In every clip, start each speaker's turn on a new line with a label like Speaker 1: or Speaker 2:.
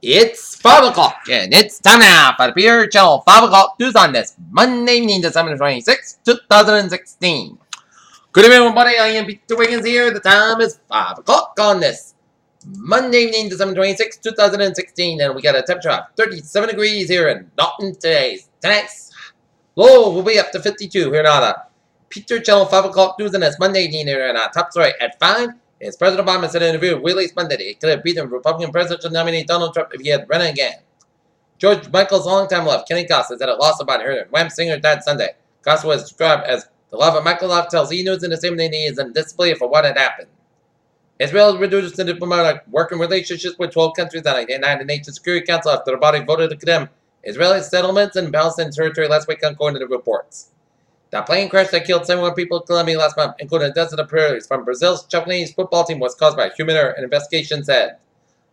Speaker 1: It's 5 o'clock, and it's time now for the Peter Channel 5 o'clock news on this Monday evening, December 26, 2016. Good evening, everybody. I am Peter Wiggins here. The time is 5 o'clock on this Monday evening, December 26, 2016, and we got a temperature of 37 degrees here in Dalton today. Tonight's low will be up to 52 here in Ottawa. Peter Channel 5 o'clock news on this Monday evening here in our top story at 5. Is President Obama said in an interview released Monday that he could have beaten Republican presidential nominee Donald Trump if he had run again. George Michael's longtime love, Kenny Costa, said it lost about her Wham singer died Sunday. Costa was described as the love of Michael Love tells E! News in the same day he is in disbelief for what had happened. Israel reduced the diplomatic working relationships with 12 countries on the United Nations Security Council after the body voted to condemn Israeli settlements in Palestinian territory last week, according to the reports. The plane crash that killed 71 people in Colombia last month, including dozens of prairies from Brazil's Japanese football team, was caused by human error, an investigation said.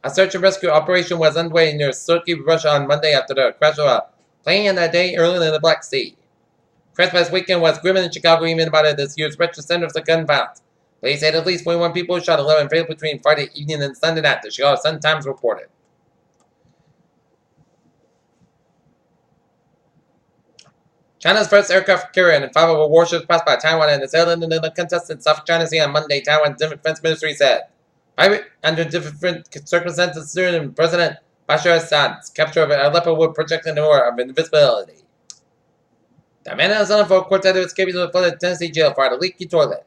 Speaker 1: A search and rescue operation was underway near Sochi, Russia on Monday after the crash of a plane in that day earlier in the Black Sea. Crash last weekend was grim in Chicago, even about this year's retro center of the gun violence. Police said at least 21 people were shot, 11 failed between Friday evening and Sunday night, the Chicago Sun-Times reported. China's first aircraft carrier and 5 of her warships passed by Taiwan and sailed into the contested South China Sea on Monday, Taiwan's Defense Ministry said. Under different circumstances, President Bashar Assad's capture of Aleppo would project an aura of invisibility. The man is on for a quartet of escapees from the Tennessee jail for a leaky toilet.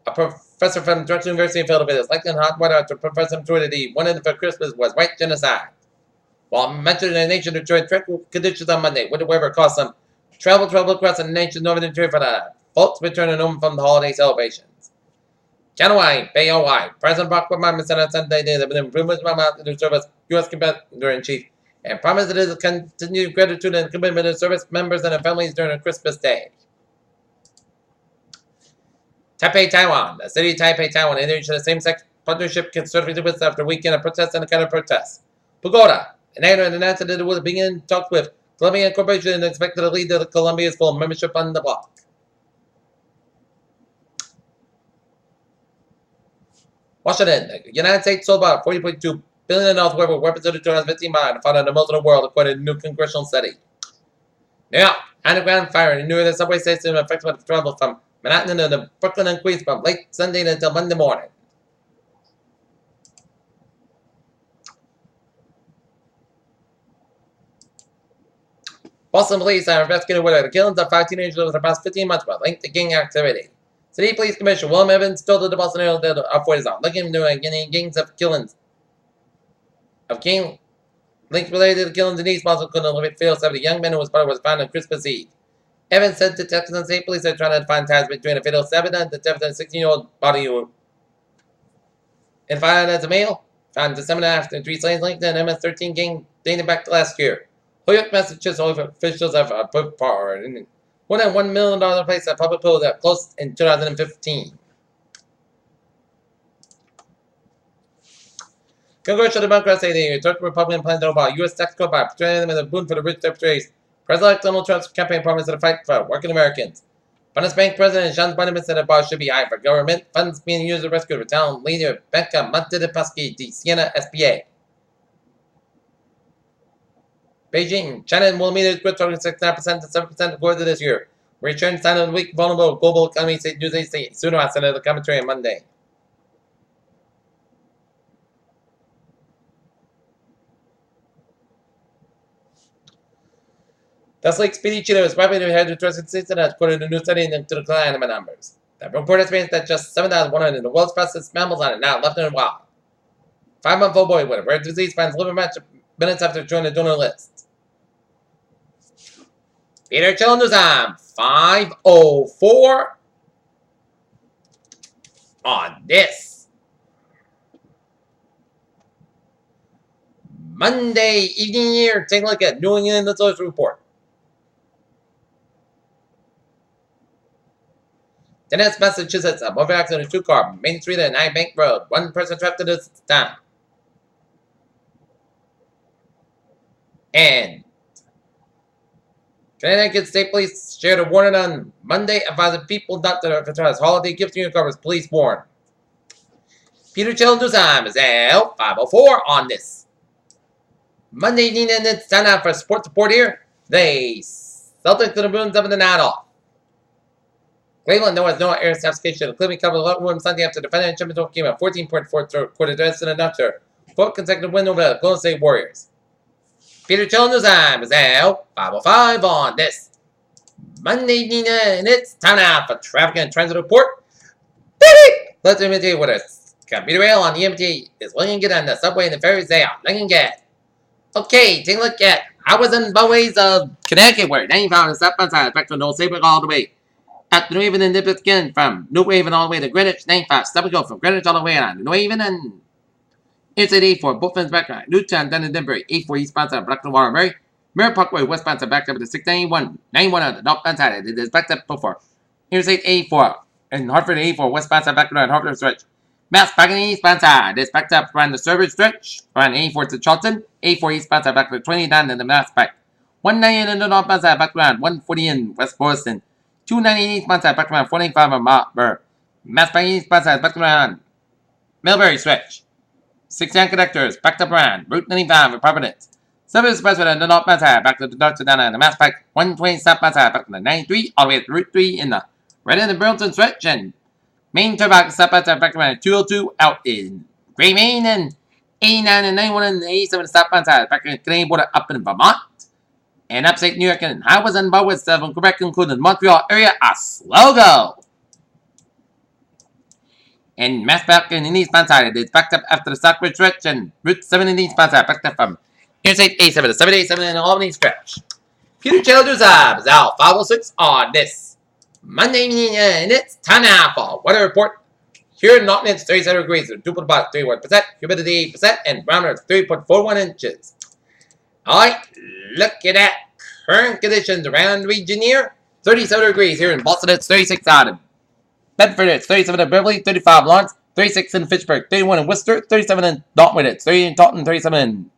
Speaker 1: A professor from Drexel University in Philadelphia is likely in hot water after Professor tweeted he wanted for Christmas was white genocide. While mentioning the nation to enjoy tranquil conditions on Monday, would however cause some travel across the nation's northern interior for the folks returning home from the holiday celebrations. January, BOI, President Barack Obama said on Sunday that the improvements to serve as U.S. Commander-in-Chief and promised that his continued gratitude and commitment to service members and their families during Christmas Day. Taipei, Taiwan. The city of Taipei, Taiwan entered into the same-sex partnership conservative with after a weekend of protests and a kind of protests. Pagoda, an actor announced that it would begin talks with Colombian Corporation is expected to lead to Colombia's full membership on the bloc. Washington, the United States sold about $40.2 billion worth of weapons in 2015 by and fought on the most of the world, according to a new congressional study. New York, underground fire in New York subway station affected by the travel from Manhattan to Brooklyn and Queens from late Sunday until Monday morning. Boston police are investigating whether the killings of 5 teenagers over the past 15 months were linked to gang activity. City Police Commissioner William Evans told the Boston Herald that authorities are looking into any gangs of killings. Links related to the killings in East Boston couldn't eliminate fails of the young man who was found on Christmas Eve. Evans said detectives and state police are trying to find ties between the fatal 7 and the death of the 16-year-old body who and found as a male, found December after 3 slaves linked to an MS-13 gang dating back to last year. Holyoke, Massachusetts officials have put forward more than $1 million place at public pool that closed in 2015. Congressional Democrats say they took Republican plans to about U.S. tax code by portraying them as a boon for the rich taxpayers. President Donald Trump's campaign promised to fight for working Americans. Finance Bank President John Biden said the bar should be high for government funds being used to rescue retired leader Becca Monte de Paschi di Siena SBA. Beijing, China will meet its growth target 69% to 7% according to this year. Return sign of the weak vulnerable global economy, said Tuesday State. Sooner I said the commentary on Monday. This leak speedy cheater is probably to head to trusted season according to new study into the decline in numbers. The report estimates that just 7,100 of the world's fastest mammals are now left in the wild. 5-month-old boy with a rare disease finds liver match minutes after joining the donor list. Peter Channel News on 5:04 on this Monday evening here. Take a look at New England Source Report. Dennis, Massachusetts, a motor accident, 2-car, Main Street and High Bank Road. 1 person trapped in this town. And Connecticut State Police shared a warning on Monday advising people not to advertise holiday gifts to covers. Police warn. Peter Channel News time is L504 on this Monday evening, and it's time out for sports report here. They Celtics to the Bruins 7-9 off. Cleveland, no air station. Cleveland covered the locker room Sunday after defending the championship game at 14.4 quarter dress and enough to 4th consecutive win over the Golden State Warriors. Peter Chill News Time is now 5:05 on this Monday evening, and it's time now for traffic and transit report. Let's tell you what a commuter rail on the MTA is looking to get on the subway and the ferries they are looking at. Okay, take a look at highways and byways of Connecticut, where 95 and southbound side back to Old Saybrook all the way at New Haven and Nippert again from New Haven all the way to Greenwich. 95 stop and go from Greenwich all the way on New Haven and Interstate 84 both ends back on Newtown down to Denbury. 84 eastbound side back to Waterbury. Mirror Parkway westbound side back up to 691. 91 on the northbound side. It is backed up before Interstate 84 and Hartford 84 westbound side back around Hartford stretch. Mass back in the eastbound side. It's backed up around the Sturbridge stretch. Around 84 to Charlton. 84 eastbound side back to 29 in the Mass back. 190 in the northbound side back around 140 in West Boylston. 290 eastbound side back around 45 in Marlborough. Mass back eastbound side back around Millbury stretch. 69 conductors backed up around Route 95 in Providence. 7 expressway in the northbound side back to the Dr. Down in the Mass back. 120 southbound side back to the 93 all the way to Route 3 in the right in the Burlington stretch and Main Turnback southbound side back around 202 out in Gray Main and 89 and 91 and 87 southbound side back in the Canadian border up in Vermont. And upstate New York and highways and byways of Quebec, including the Montreal area, are slow go. And Mass back in the eastbound side, it is backed up after the Stockbridge stretch and Route 7 in the eastbound side, backed up from Interstate 87 to 787 in the Albany stretch. Peter Childers is out 506 on this Monday evening, and it's time now for weather report. Here in Norton, it's 37 degrees with 2.31%, humidity 8%, and barometer 3.41 inches. Alright, look at that. Current conditions around the region here. 37 degrees here in Boston, it's 36 out in Bedford, it's 37 in Beverly, 35 in Lawrence, 36 in Fitchburg, 31 in Worcester, 37 in Dartmouth, it's 30 in Taunton, 37 in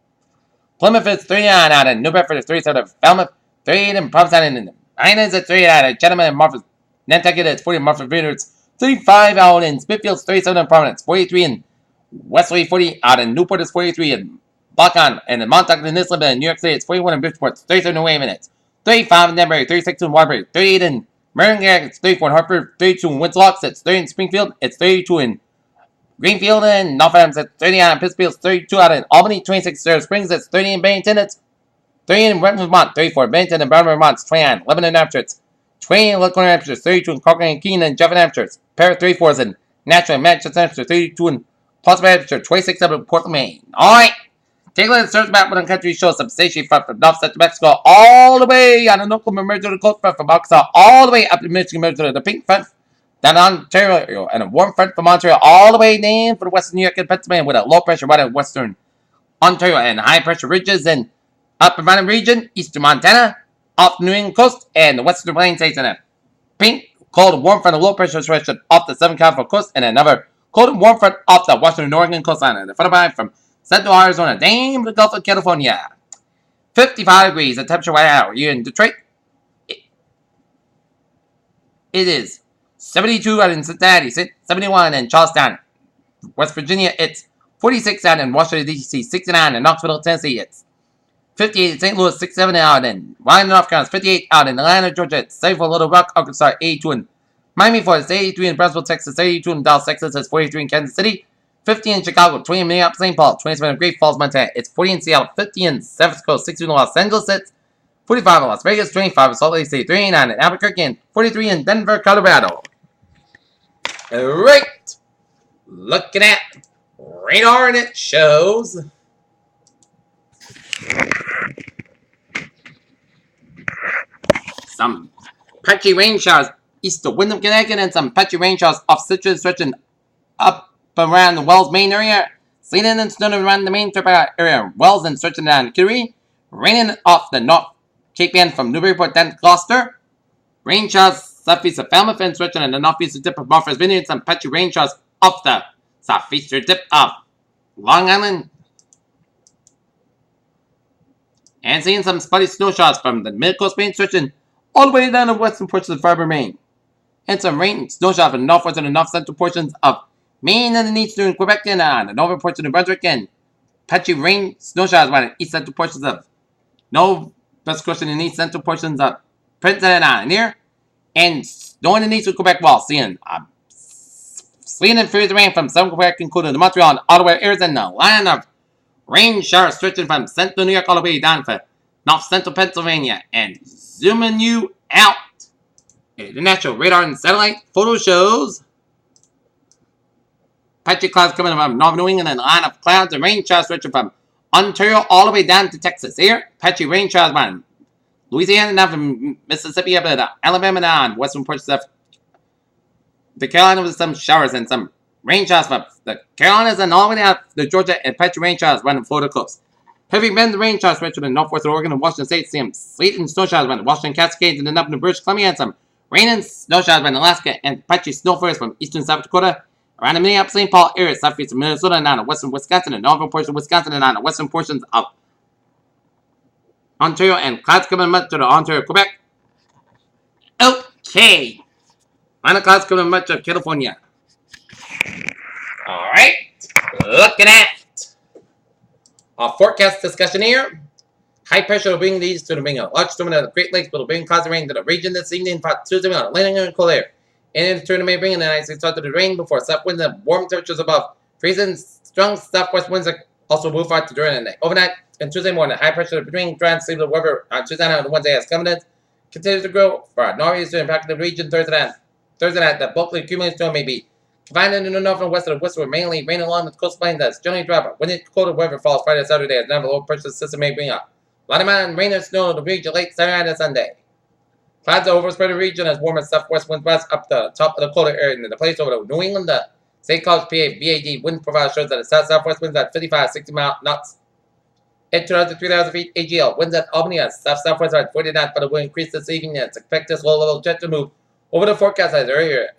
Speaker 1: Plymouth, it's 39 out in New Bedford, it's 37 in Falmouth, 38 in Provincetown, and in Hines, it's 38 out in Chatham and Martha's, Nantucket, it's 40 in Martha's Vineyard, it's 35 out in Smithfield, it's 37 in Providence, 43 in Wesley, 40 out in Newport, it's 43 in Buckhorn, and in Montauk and Islip, and New York City, it's 41 in Bridgeport, it's 37 in Wayman, it's 35 in Denbury, 36 in Waterbury, 38 in Marion, it's 34 in Hartford, 32 in Winslow, it's 30 in Springfield, it's 32 in Greenfield, and Northampton, it's 30 out in Pittsfield, it's 32 out in Albany, 26 in Sarah Springs, it's 30 in Bennington, it's 30 in Brentford, Vermont, 34 in Bennington and Brownwood, Vermont, it's 29 in Lebanon, New Hampshire, it's 20 in Lincoln, New Hampshire, it's 32 in Corcoran and Keene and Jefferson, New Hampshire, it's Paris 34 is in Nashville and Manchester, New Hampshire, 32 in Plattsburgh, New Hampshire, 26 up in Portland, Maine. Alright! Take a look at the search map. One country shows some station front from North Central Mexico all the way on the local emergency coast front from Arkansas all the way up to Michigan, to the pink front down Ontario, and a warm front from Montreal all the way in for the western New York and Pennsylvania with a low pressure right in western Ontario and high pressure ridges in upper mountain region, eastern Montana, off the New England coast, and the western plains states in a pink cold warm front of low pressure stretching off the southern California coast, and another cold and warm front off the western Oregon coastline, and the front of from Central Arizona, down the Gulf of California. 55 degrees, the temperature right now. Here in Detroit, it is 72 out in Cincinnati, 71 in Charlestown, West Virginia. It's 46 out in Washington, D.C., 69 in Knoxville, Tennessee. It's 58 in St. Louis, 67 out in Ryan, North Carolina, 58 out in Atlanta, Georgia. It's 74 Little Rock, Arkansas, 82 in Miami, Florida, 83 in Brownsville, Texas, 82 in Dallas, Texas. It's 43 in Kansas City. 50 in Chicago, 20 in Minneapolis, St. Paul, 27 in Great Falls, Montana. It's 40 in Seattle, 50 in San Francisco, 60 in Los Angeles. It's 45 in Las Vegas, 25 in Salt Lake City, 39 in Albuquerque, and 43 in Denver, Colorado. Alright, looking at radar, and it shows some patchy rain showers east of Windham, Connecticut, and some patchy rain showers off Citrus, stretching up around the Wells, Maine area. Sleeting and snowing around the Maine area. Wells and stretching down Kittery. Raining off the North Cape End from Newburyport down to Gloucester. Rain showers southeast of Falmouth and stretching on the northeastern tip of Martha's Vineyard. Some patchy rain showers off the southeastern tip of Long Island. And seeing some spotty snow showers from the mid-coast Maine stretching all the way down the western portions of Farber, Maine. And some rain and snow showers from the northwestern and north central portions of Maine and the eastern Quebec and on the northern portion of New Brunswick and patchy rain, snow showers by the east central portions of no precipitation in the east central portions of Prince and near, and snow in the east of Quebec while seeing sleet and freezing rain from southern Quebec, including the Montreal and Ottawa areas, and the line of rain showers stretching from central New York all the way down to north central Pennsylvania. And zooming you out, the natural radar and satellite photo shows patchy clouds coming from northern New England and a line of clouds and rain showers stretching from Ontario all the way down to Texas. Here, patchy rain showers from Louisiana down from Mississippi up to Alabama down western portions of the Carolinas with some showers and some rain showers from the Carolinas and all the way down to Georgia and patchy rain showers running Florida coast. Heavy winds and rain showers stretching to the northwest of Oregon and Washington State. Some sleet and snow showers running Washington Cascades and then up in British Columbia, and some rain and snow showers running Alaska and patchy snowflakes from eastern South Dakota. Around the Minneapolis St. Paul area, southeast of Minnesota, and on the western Wisconsin, and northern portion of Wisconsin, and on the western portions of Ontario, and clouds coming much to the Ontario, Quebec. Okay. Final clouds coming much of California. Alright. Looking at our forecast discussion here. High pressure will bring these to the being a large storm in the Great Lakes, but will bring clouds and rain to the region this evening. Tuesday on landing in cold air. And in turn, may bring in an icy start to the rain before south winds and warm temperatures above freezing. Strong southwest winds also move out to during the night. Overnight and Tuesday morning, high pressure between dry and stable weather on Tuesday night and Wednesday has confidence continues to grow for our northeastern impact the region Thursday night. The bulkily accumulated storm may be confined in the north and west of the westward, mainly rain along the coast plain that's generally dry, but when colder weather falls Friday and Saturday, as now the low pressure system may bring up a lot of amount of rain and snow in the region late Saturday and Sunday. Clouds are overspread the region as warm as southwest winds west up the top of the colder area in the place over the New England. The St. Cloud PA VAD wind profile shows that the south-southwest winds at 55 60 knots at 2,000 to 3,000 feet AGL. Winds at Albany at south-southwest are at 40 knots, but it will increase this evening. And expect this low-level jet to move over the forecast as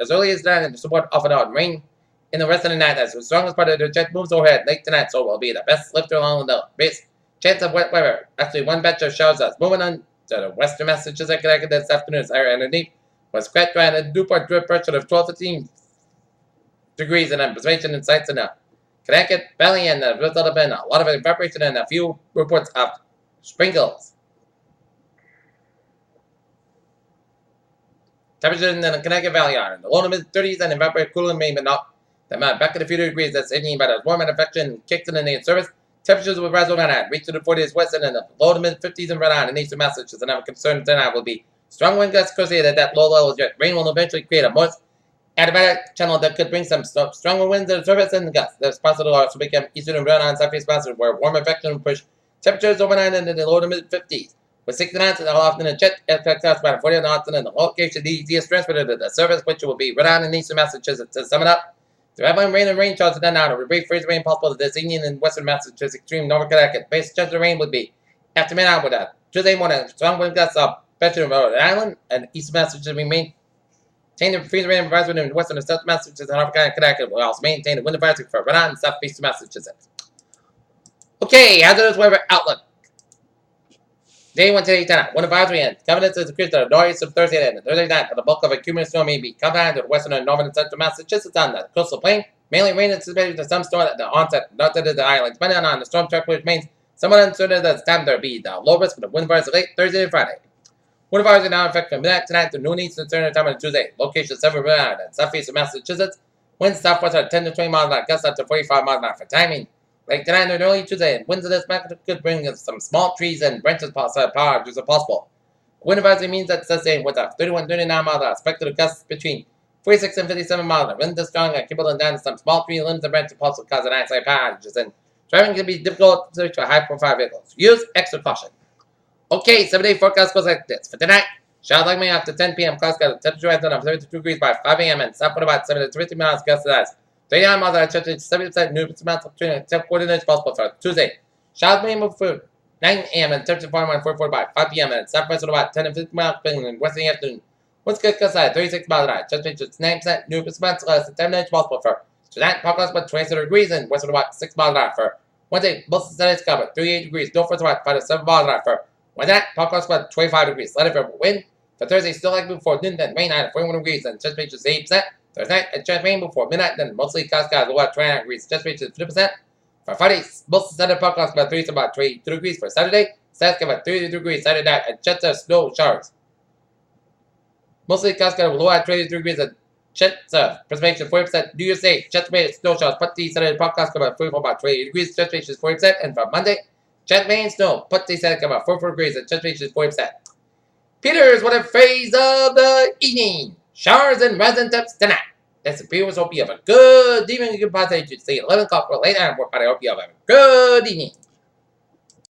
Speaker 1: early as tonight and to support off and on rain in the rest of the night as the strongest part of the jet moves overhead late tonight, so it will be the best lifter along with the base chance of wet weather. Actually, one batch of showers that's moving on to the western Massachusetts Connecticut this afternoon. Area underneath was quite dry and a Newport drip pressure of 12 to 15 degrees and precipitation in sites in the Connecticut Valley, and the result of been a lot of evaporation and a few reports of sprinkles. Temperatures in the Connecticut Valley are in the low to mid 30s and evaporate cooling maybe not that might back at a few degrees this evening, but as warm and affection kicks in the service. Temperatures will rise overnight, reach to the 40s west and in the low to mid 50s and right on in eastern Massachusetts. And I'm concerned tonight will be strong wind gusts associated at that low level jet. Rain will eventually create a moist adiabatic channel that could bring some stronger winds to the surface and gusts. There's possible to also become eastern and right on southeast Massachusetts where warm affection will push temperatures overnight into the low to mid 50s. With 60 knots and often a jet effect us about 40 knots and in the location the easiest transfer to the surface, which will be right on in eastern Massachusetts. To sum it up, the traveling rain and rain showers are done now. A brief freeze rain possible this evening in western Massachusetts, extreme northern Connecticut. Base chance of rain would be after midnight with a Tuesday morning. Strong wind gusts up Bedford, Rhode Island, and eastern Massachusetts remain. Maintain the freeze rain advisory in western and south Massachusetts and North Carolina, Connecticut. Will also maintain the wind advisory for Rhode Island and southeastern Massachusetts. Okay, hazardous weather outlook. Day 1 today tonight. Wind advisory and confidence is increased to the northeast of Thursday night. Thursday night, but the bulk of a cumulative snow may be confined to the western and northern and central Massachusetts on the coastal plain. Mainly rain anticipated to some storm at the onset, not to the islands. Depending on the storm track, which remains somewhat uncertain at the time, there will be the low risk for the wind advisory late Thursday and Friday. Wind advisory now in effect from midnight tonight to noon eastern standard time on Tuesday. Location 7 Rhode Island and southeast of Massachusetts. Winds southwest are 10 to 20 miles an hour, gusts up to 45 miles an hour for timing. Late tonight and early Tuesday, winds of this magnitude could bring some small trees and branches power just as possible. Wind advisory means that sustained with a 31 39 miles an hour, expected to gusts between 46 and 57 miles an hour. Wind is strong and capable of down to some small tree limbs and branches possible cause an eyesight power outages, and driving can be difficult to high profile vehicles. Use extra caution. Okay, 7-day forecast goes like this. For tonight, showers likely after 10 p.m. Clouds got a temperature rise of 72 degrees by 5 a.m. and south about 7 to 50 miles gusts to 39 miles an hour, 70% new amounts of 10 coordinates possible for Tuesday. Showers may move through 9 a.m. and temperature falling around 44 by 5 p.m. and southwest at about 10 to 50 miles in western afternoon. Winds could gust at 36 miles an hour. Temperature 9% new amounts less than 10 minutes possible for tonight. Forecast about 27 degrees and west at about 6 miles an hour for Wednesday. Most of the sun's covered 38 degrees. Northwest about 5 to 7 miles an hour for Wednesday. Forecast about 25 degrees. Slight for wind. For Thursday, still likely before noon, then rain at 41 degrees and temperature 8%. Thursday night, a chance rain before midnight, then mostly clouds low at 29 degrees. Chance rate is 50%. For Friday, most Sunday podcast about 3 to about 22 degrees. For Saturday, Saturday about 32 degrees. Saturday night, and chance of snow showers. Mostly Cascade low at 33 degrees and chance of precipitation 40%. New Year's Day, chance of snow showers. Putty Saturday podcast about 44 about 28 degrees. Chance is 40%. And for Monday, chance rain snow. Putty Saturday about 44 degrees and chance is 40%. Peters, what a phrase of the evening. Showers and rising temps tonight. That's the viewers. Hope you have a good evening. Goodbye. To see 11 o'clock for late. And I hope you have a good evening.